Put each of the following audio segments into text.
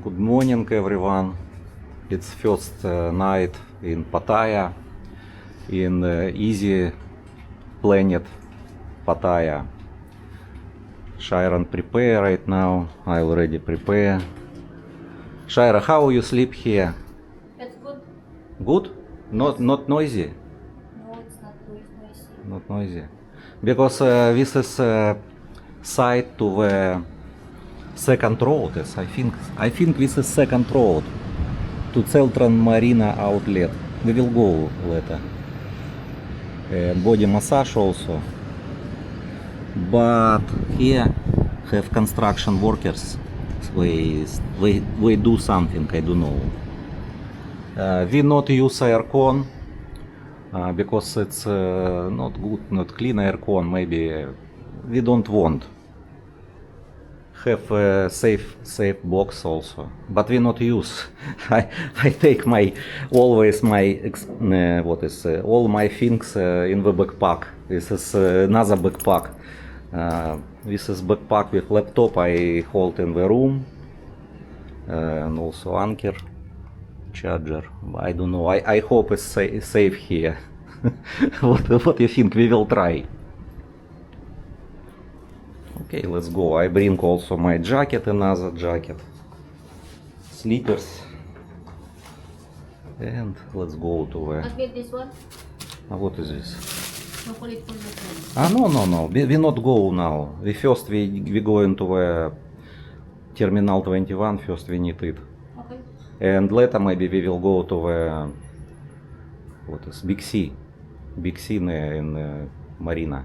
Good morning, everyone. It's first night in Pattaya, in Easy Planet Pattaya. Sharon prepare right now. I already prepare. Shaira, how you sleep here? It's good. Good? Not noisy? No, it's not noisy. Not noisy. Because this is side to the second road. Yes, I think this is second road to Celtran Marina outlet. We will go later. Body massage also. But here have construction workers. We do something, I don't know. We not use aircon because it's not good, not clean aircon. Maybe we don't want. Have a safe box also, but we not use. I take always my all my things in the backpack. This is another backpack. This is backpack with laptop I hold in the room, and also anchor, charger. I don't know. I hope it's safe here. What you think? We will try. Okay, let's go. I bring also my jacket, another jacket, slippers, and let's go to the... Not with this one? What is this? No, call it for the friend. No. We not go now. We go into the Terminal 21. First we need it. Okay. And later maybe we will go to the... What is Big C? Big C in Marina.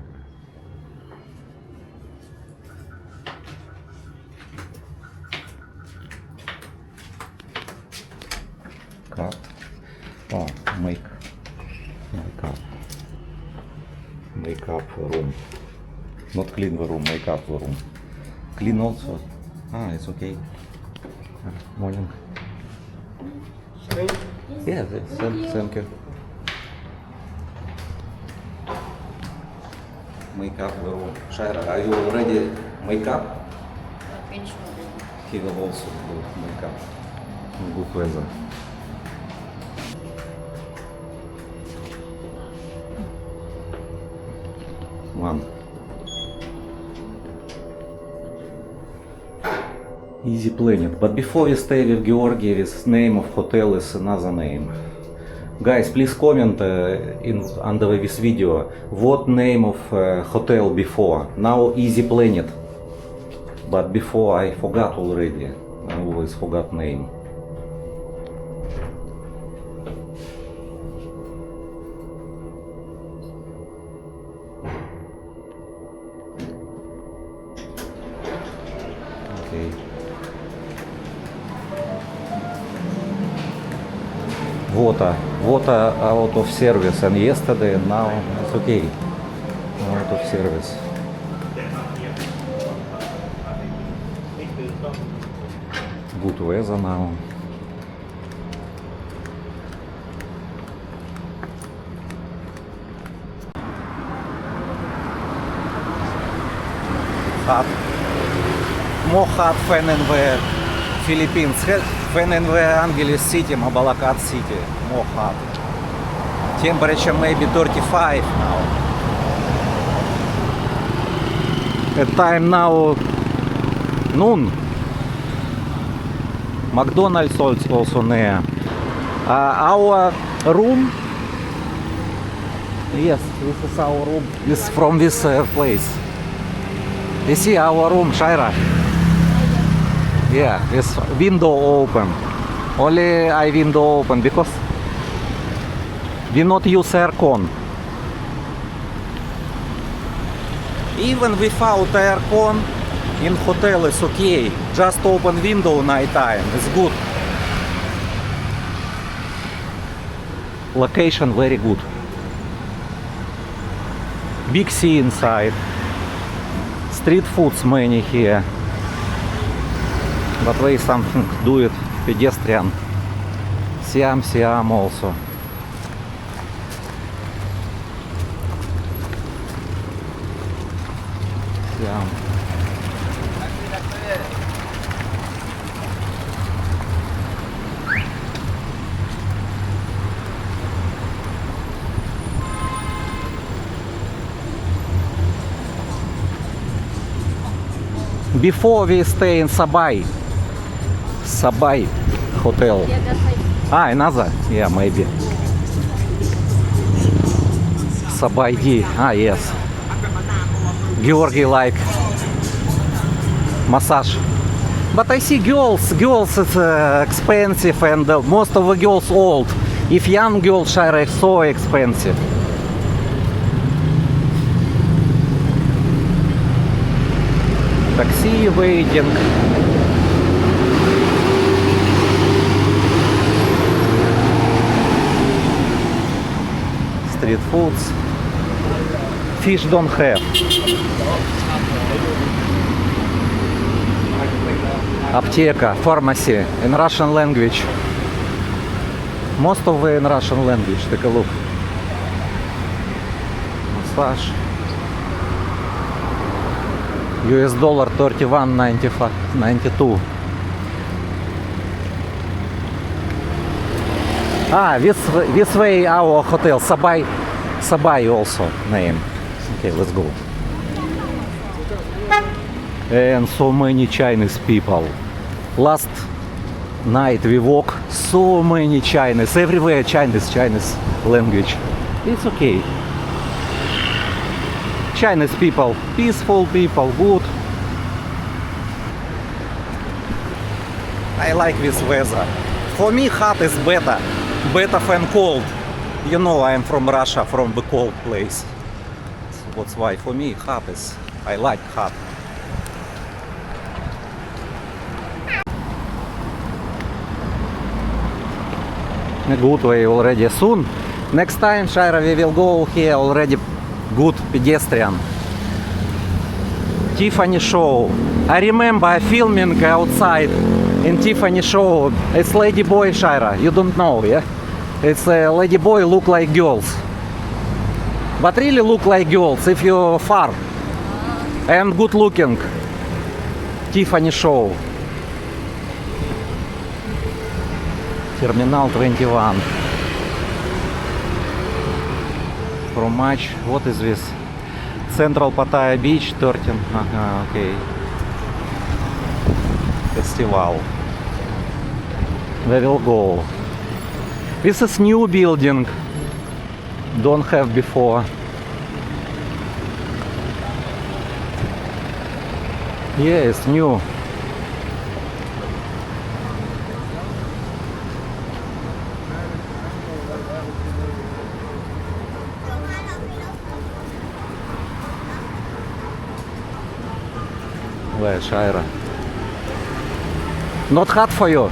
Cut. Oh, makeup room. Not clean the room, makeup the room. Clean also. It's okay. Morning. Yeah, thank you. Makeup the room. Shaira, are you already makeup? Finish one. He will also do makeup. Good weather. One. Easy Planet. But before we stay with Georgi, this name of hotel is another name. Guys, please comment under this video what name of hotel before. Now Easy Planet. But before I forgot already. I always forgot name. Okay. Water out of service, and yesterday and now it's okay. Out of service. Good weather now. Hot. More hot than in the Philippines, than in the Angeles City, Mabalacat City. More hot. Temperature maybe 35 now. The time now noon. McDonald's also near. Our room. Yes, this is our room. This is from this place. You see our room, Shaira? Yeah, this window open. Only I window open because we not use aircon. Even without aircon in hotel is okay. Just open window night time. It's good. Location very good. Big sea inside. Street foods many here. But they something do it pedestrian. Siam also. Siam. Before we stay in Sabai. Sabai hotel. Another? Yeah, maybe. Sabai D. Yes. Georgi like massage. But I see girls it's expensive, and most of the girls old. If young girls are so expensive. Taxi waiting. Street foods. Fish don't have. Аптека, pharmacy in Russian language. Most of it in Russian language. Take a look. Massage. US dollar 31.92. This way our hotel. Sabai also name. Okay, let's go. And so many Chinese people. Last night we walk, so many Chinese, everywhere Chinese language. It's okay. Chinese people, peaceful people, good. I like this weather. For me hot is better than cold. You know I am from Russia, from the cold place. That's why for me hot is, I like hot. A good way already soon. Next time, Shaira, we will go here already good pedestrian. Tiffany show. I remember filming outside in Tiffany show. It's Lady Boy, Shaira. You don't know, yeah? It's Lady Boy look like girls. But really look like girls if you're far. And good looking. Tiffany show. Terminal 21. From much. What is this? Central Pattaya Beach 13. Okay. Festival. We will go. This is new building. Don't have before. Yes, new. Where, Shaira? Not hot for you?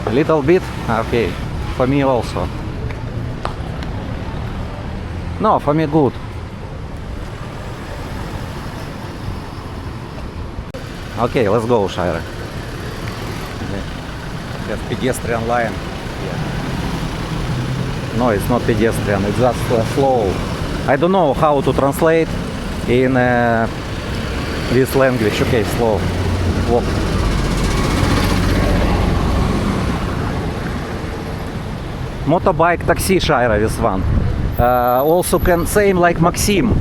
A little bit? Okay. For me also. No, for me good. Okay, let's go, Shaira. That's pedestrian line. Yeah. No, it's not pedestrian, it's just slow. I don't know how to translate in this language. Okay, slow. Walk. Motorbike taxi, Shaira, this one. Also can same like Maxim.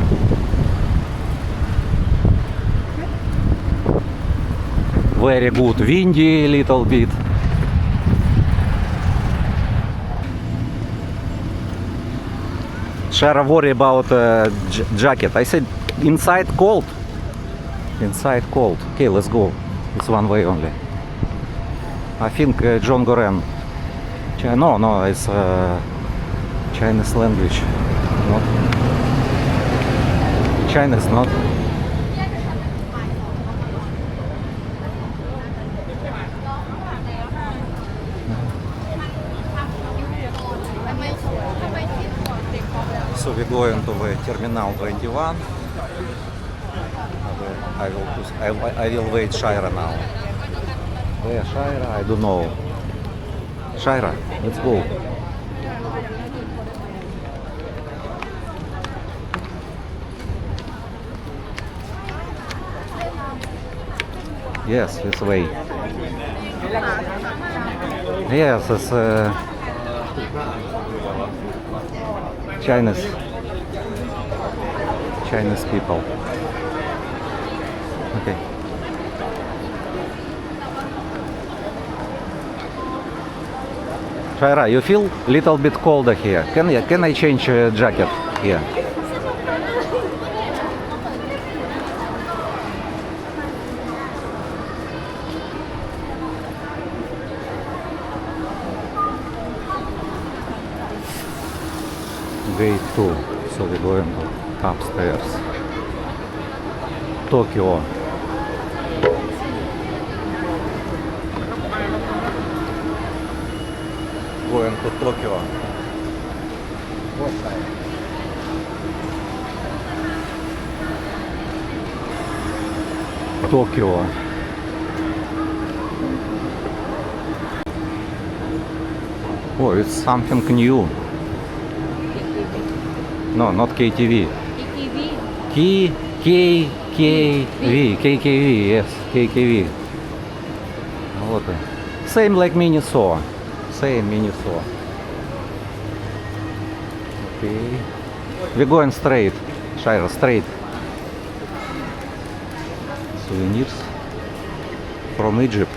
Very good. Windy a little bit. Shaira worry about jacket. I said inside cold. Inside cold. Okay, let's go. It's one way only. I think John Goren. No, it's Chinese language. Not Chinese, not. So we're going to the Terminal 21. I will wait Shaira now. Where Shaira? I don't know. Shaira, let's go. Yes, this way. Yes, it's Chinese people. Okay. Shaira, you feel little bit colder here. Can I change jacket here? Gate 2, so we're going upstairs. Tokyo. Going to Tokyo. What side? Tokyo. Oh, it's something new. No, not KTV. ATV. KKV, yes, KKV. Вот. Same like Miniso. Same Miniso. Okay. We're going straight. Shaira, straight. Souvenirs from Egypt.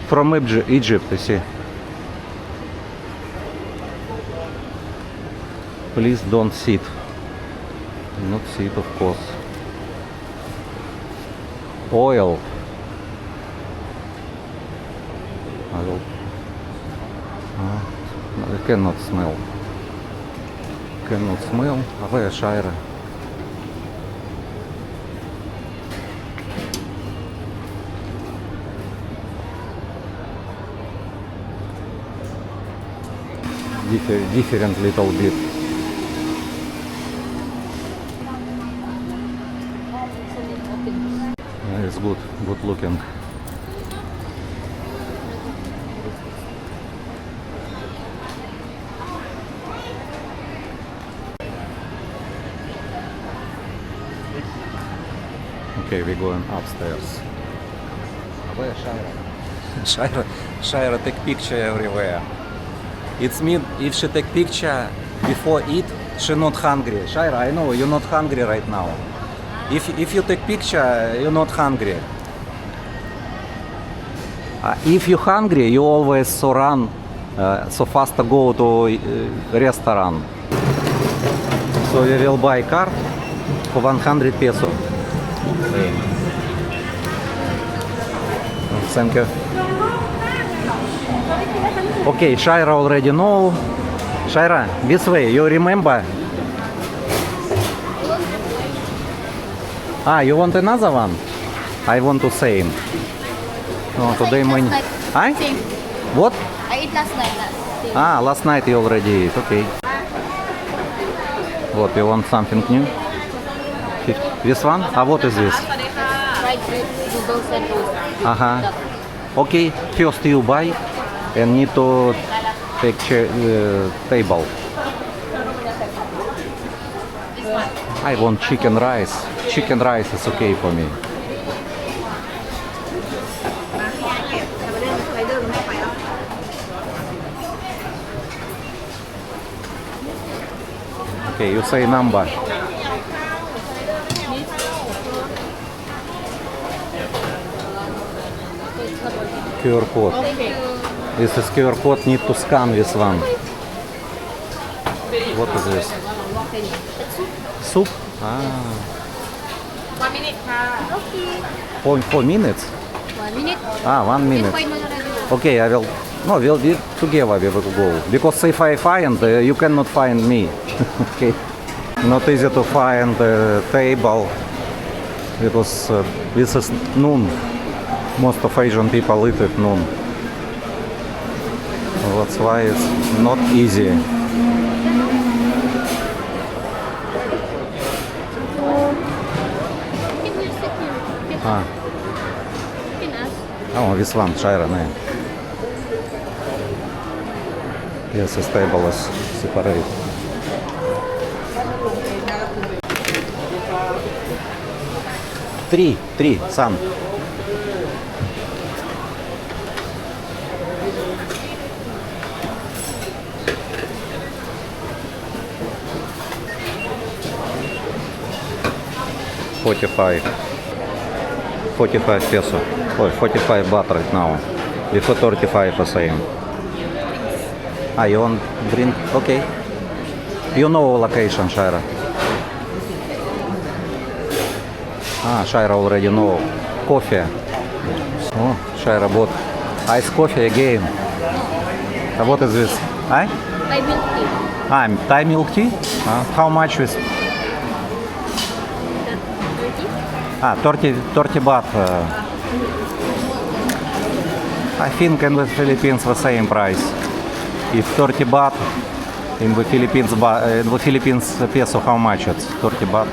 From Egypt, you see. Please don't sit. Not sit, of course. Oil. I will. I cannot smell. Cannot smell. Where Shaira? Different little bit. Yeah, it's good looking. Okay, we're going upstairs. Where Shaira? Shaira take picture everywhere. It's mean if she take picture before eat, she not hungry. Shaira, I know you're not hungry right now. If you take picture, you're not hungry. If you're hungry, you always so run, so fast go to restaurant. So we will buy card for 100 peso. Thank you. Okay, Shaira already know. Shaira, this way, you remember? You want another one? I want to same. No, today мы... Same. What? I ate last night. Last night you already ate, okay. What, you want something new? This one? What is this? Fried noodles and toast. Okay, first you buy and need to take table. I want chicken rice. Chicken rice is okay for me. Okay, you say number. QR code. This is QR code, need to scan this one. What is this? Soup? 1 minute ค่ะ 4 minutes? 1 minute. 1 minute. It's fine already. Okay, I will. No, we'll be together. We will go because if I find, you cannot find me. Okay. Not easy to find table because this is noon. Most of Asian people eat at noon. That's why it's not easy. You can sit here. You can ask. Oh, this one, Shaira, no. Yes, this table is separate. Three, son. $45. 45 peso. Oh, 45 baht right now. Before 35 the same. You want drink? Okay. You know location, Shaira. Shaira already know. Coffee. Oh, Shaira bought iced coffee again. What is this? Thai milk tea. Thai milk tea? How much is? 30. 30 baht. I think in the Philippines the same price. If 30 baht in the Philippines peso, how much it's? 30 baht.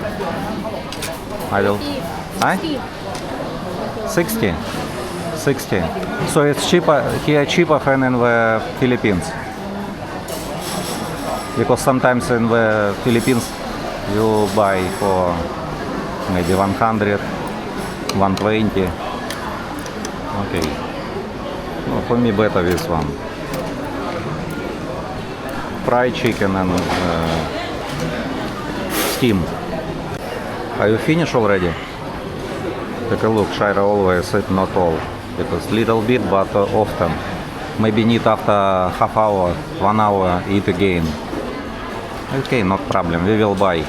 I will. 60. 60. So it's cheaper here, cheaper than in the Philippines. Because sometimes in the Philippines you buy for maybe 100, 120. Okay. No, for me better this one. Fried chicken and steam. Are you finished already? Take a look. Shaira always eat not all. Because little bit but often. Maybe need after half hour, 1 hour eat again. Okay, not problem. We will buy.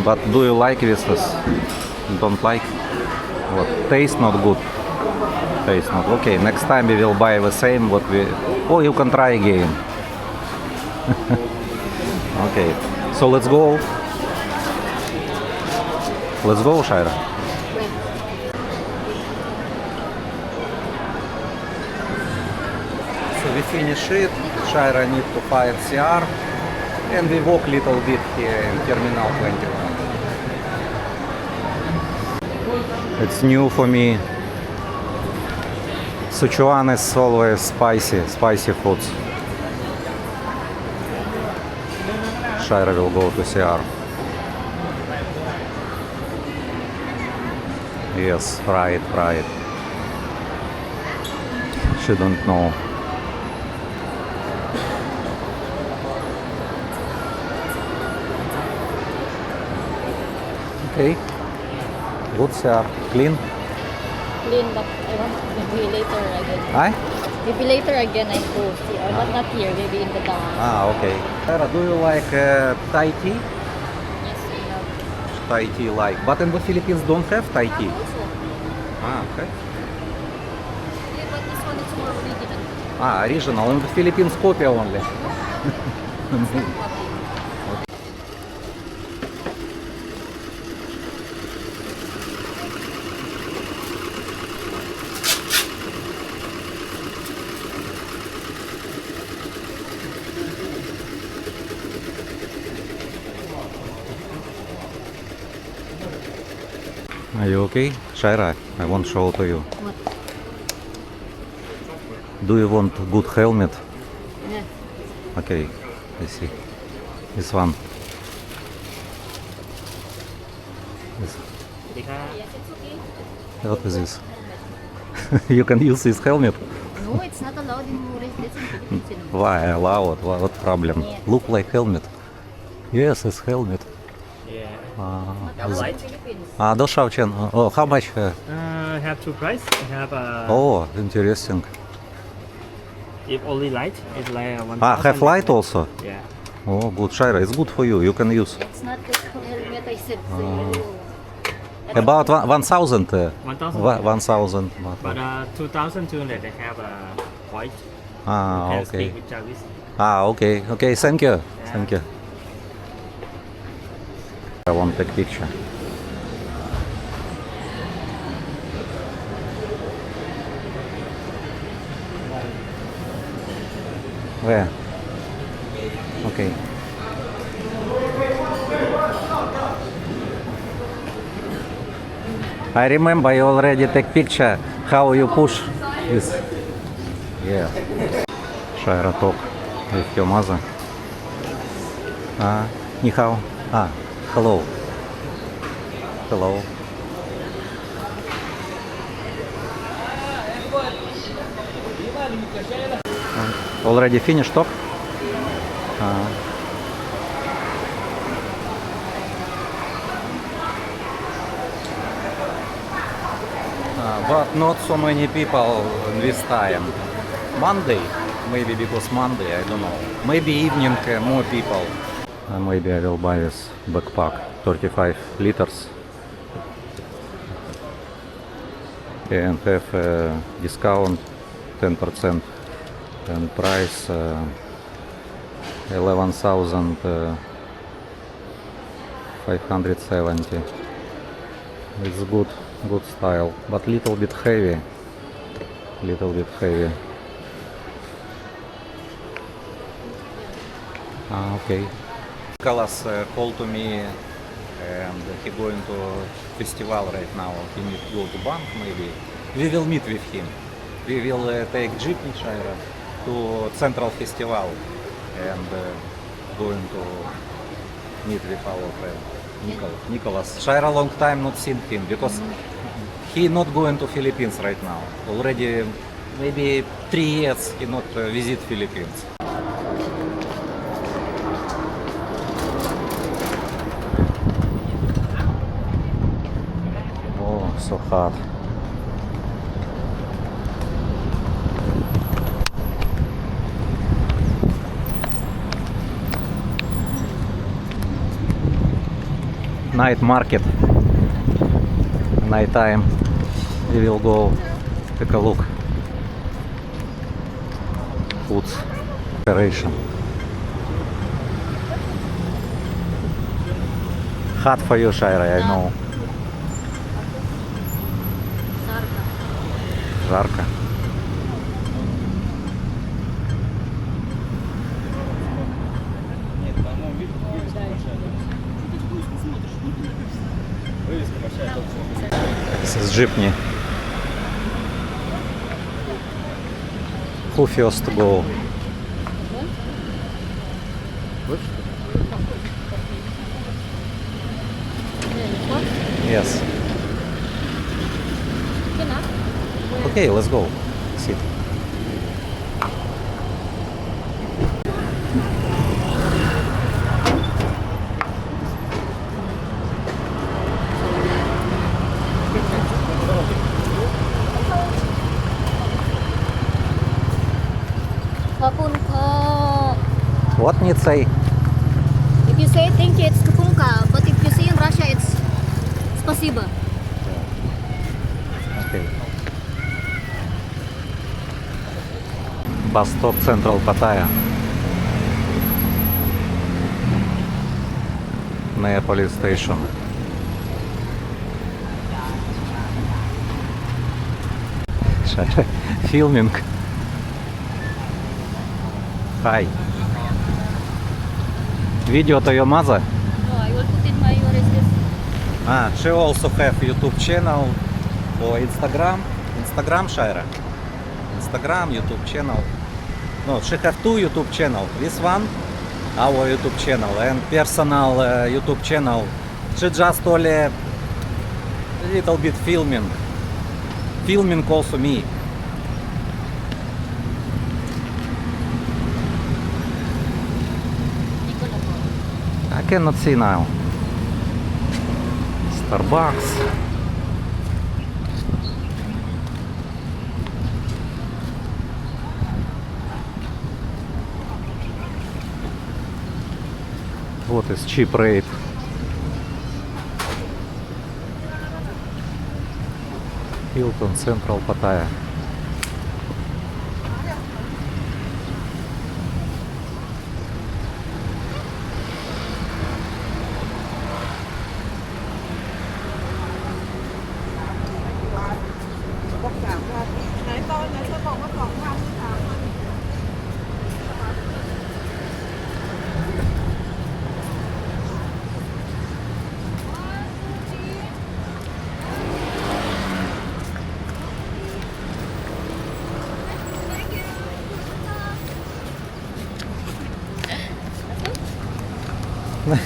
But do you like this? Don't like? What? Taste not good. Taste not. Okay, next time we will buy the same what we. Oh, you can try again. Okay, so let's go. Let's go, Shaira. So we finish it. Shaira need to find CR. And we walk little bit here in Terminal 21. It's new for me. Sichuan is always spicy foods. Shaira will go to CR. Yes, right. She don't know. Okay. Good, CR. Clean. Clean, but I want maybe later again. Aye? Maybe later again I go see. Not here, maybe in the town. Okay. Shaira, do you like Thai tea? Yes, we have. Thai tea like. But in the Philippines don't have Thai tea. Also. Okay. Yeah, but this one is more original. Original. In the Philippines copy only. Are you okay? Shaira, I want to show to you. What? Do you want good helmet? Yeah. Okay, I see. This one. This. Yes, it's okay. What is this? You can use this helmet? No, it's not allowed in residence in Philippines. You know. Why allow it? What problem? Yeah. Look like helmet. Yes, it's helmet. Yeah. Not allowed in Philippines. Дошавчен. Oh, how much? Have two price. Have Oh, interesting. if only light, it's like 1,000. Have light also? Yeah. Oh, good, Shaira. It's good for you. You can use. It's not the helmet I said. So About 1,000. 1,000. 1,000. But 2,200 they have white. Can Okay. speak with Jarvis. Okay. Okay, thank you. Thank you. I want to take picture. Where? Okay. I remember you already take picture how you push this. Yeah. Shaira talk with your mother. Ni hao. Hello. Hello. Already finished talk? but not so many people this time. Monday, maybe because Monday, I don't know. Maybe evening more people. Maybe I will buy this backpack, 35 liters. And have a discount 10% and price 11,570. It's good style, but little bit heavy. Okay. Nicholas called to me and he going to festival right now. He need to go to bank maybe. We will meet with him. We will take jeepney Shaira to Central Festival and going to meet with our friend Nicholas. Shaira long time not seen him because he not going to Philippines right now. Already maybe 3 years he not visit Philippines. Oh, so hot. Night market. Night time. We will go take a look. Foods operation. Hot for you, Shaira, I know. Жарко. This is jeepney. Who first to go? Yes. Okay, let's go. Sit. What need say? If you say thank you, it's kapunka. But if you say in Russia, it's spasiba. Okay. Bus stop Central Pattaya. Near police station. Filming. Hi. Video to your mother? No, I will put in my, what is this? She also have YouTube channel or Instagram. Instagram, Shaira? Instagram, YouTube channel. No, she have 2 YouTube channel. This one, our YouTube channel, and personal YouTube channel. She just only a little bit filming. Filming also me. I cannot see now. Starbucks. What is cheap rate? Hilton Central Pattaya.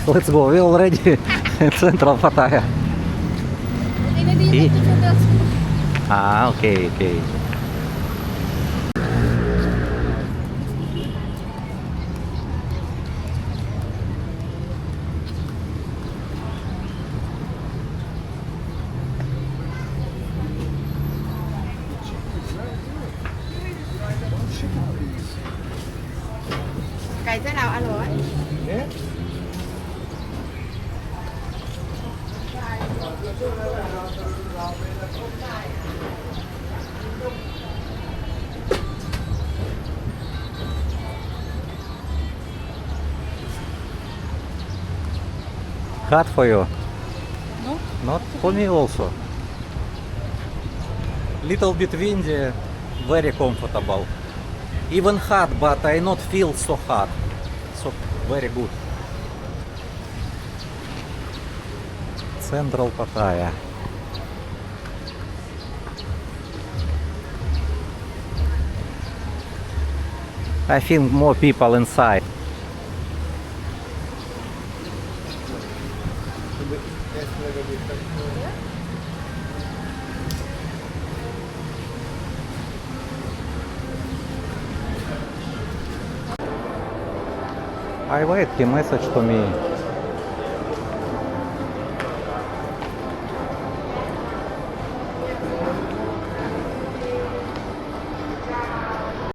Let's go. We already in Central Pattaya. Okay, maybe you need to do that. Okay. ก่เจ้าเราอร่อย Hot for you? No? Not for me also. Little bit windy, very comfortable. Even hot, but I not feel so hot. So very good. Central Pattaya. I think more people inside. I wait, he messaged to me